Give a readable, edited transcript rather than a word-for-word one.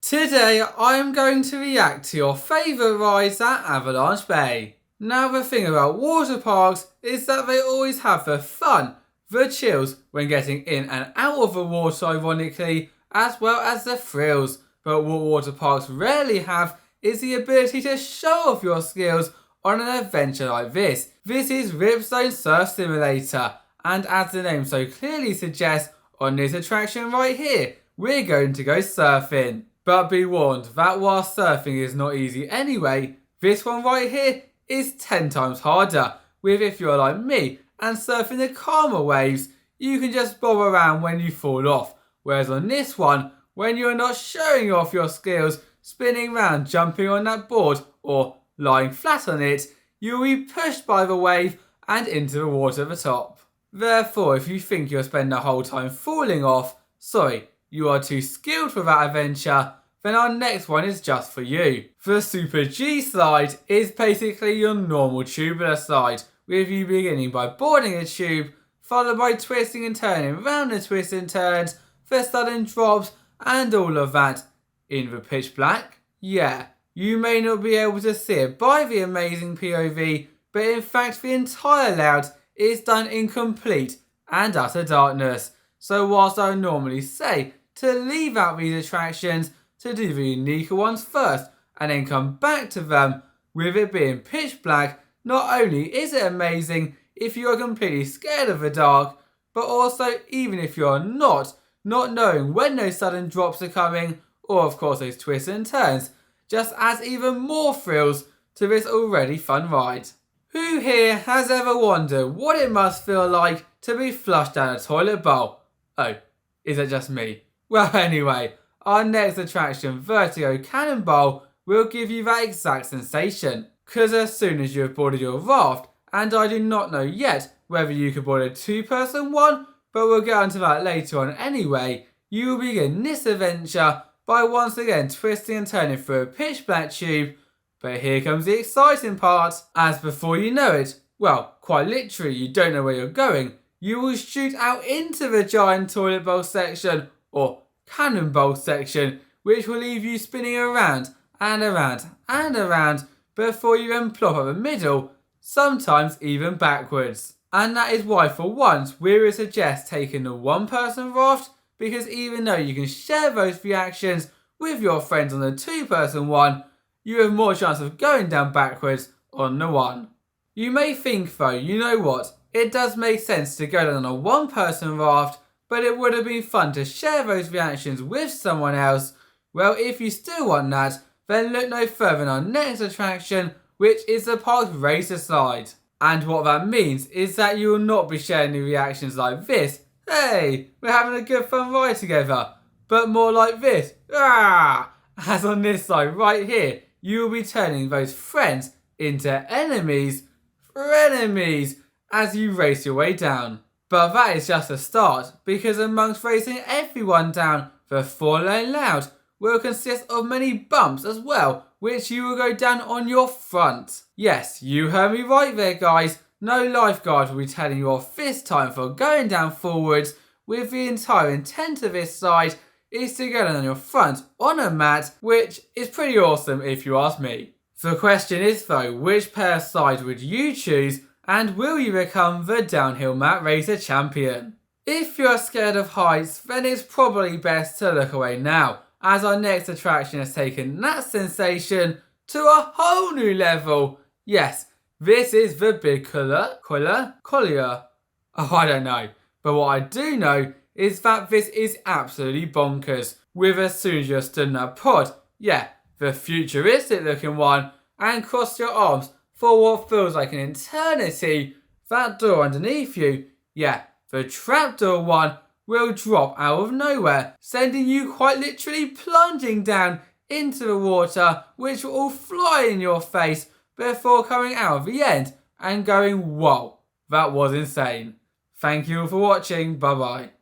Today I'm going to react to your favourite rides at Avalanche Bay. Now the thing about water parks is that they always have the fun, the chills when getting in and out of the water ironically, as well as the thrills. But what water parks rarely have is the ability to show off your skills on an adventure like this. This is Ripstone Surf Simulator, and as the name so clearly suggests, on this attraction right here, we're going to go surfing. But be warned that while surfing is not easy anyway, this one right here is 10 times harder, with if you're like me and surfing the calmer waves, you can just bob around when you fall off, whereas on this one, when you're not showing off your skills, spinning around, jumping on that board or lying flat on it, you'll be pushed by the wave and into the water at the top. Therefore, if you think you'll spend the whole time falling off, sorry, you are too skilled for that adventure, then our next one is just for you. The Super G slide is basically your normal tubular slide, with you beginning by boarding a tube, followed by twisting and turning round the twists and turns, the sudden drops and all of that. In the pitch black? Yeah, you may not be able to see it by the amazing POV, but in fact the entire layout is done in complete and utter darkness. So whilst I would normally say to leave out these attractions, to do the unique ones first and then come back to them, with it being pitch black, not only is it amazing if you are completely scared of the dark, but also even if you're not knowing when those sudden drops are coming, or of course those twists and turns, just adds even more thrills to this already fun ride. Who here has ever wondered what it must feel like to be flushed down a toilet bowl? Oh, is it just me? Well anyway, our next attraction, Vertigo Cannonbowl, will give you that exact sensation. Cause as soon as you have boarded your raft, and I do not know yet whether you can board a two-person one, but we'll get onto that later on anyway, you will begin this adventure by once again twisting and turning through a pitch black tube. But here comes the exciting part, as before you know it, well, quite literally you don't know where you're going, you will shoot out into the giant toilet bowl section, or cannonball section, which will leave you spinning around and around and around before you then plop at the middle, sometimes even backwards. And that is why for once we would suggest taking the one-person raft, because even though you can share those reactions with your friends on the two-person one, you have more chance of going down backwards on the one. You may think though, you know what, it does make sense to go down on a one-person raft, but it would have been fun to share those reactions with someone else. Well, if you still want that, then look no further than our next attraction, which is the park's racer slide. And what that means is that you will not be sharing the reactions like this, hey, we're having a good fun ride together, but more like this, ah! As on this side right here, you will be turning those friends into enemies, frenemies, as you race your way down. But that is just a start, because amongst racing everyone down, the 4-lane layout will consist of many bumps as well, which you will go down on your front. Yes, you heard me right there guys, no lifeguard will be telling you off this time for going down forwards, with the entire intent of this slide is to go down on your front on a mat, which is pretty awesome if you ask me. The question is though, which pair of slides would you choose? And will you become the downhill mat racer champion? If you're scared of heights, then it's probably best to look away now, as our next attraction has taken that sensation to a whole new level. Yes, this is the Big Couloir? Oh, I don't know. But what I do know is that this is absolutely bonkers, with as soon as you're stood in that pod, yeah, the futuristic looking one, and cross your arms for what feels like an eternity, that door underneath you, yeah, the trapdoor one, will drop out of nowhere, sending you quite literally plunging down into the water, which will all fly in your face before coming out of the end and going, whoa, that was insane. Thank you all for watching, bye bye.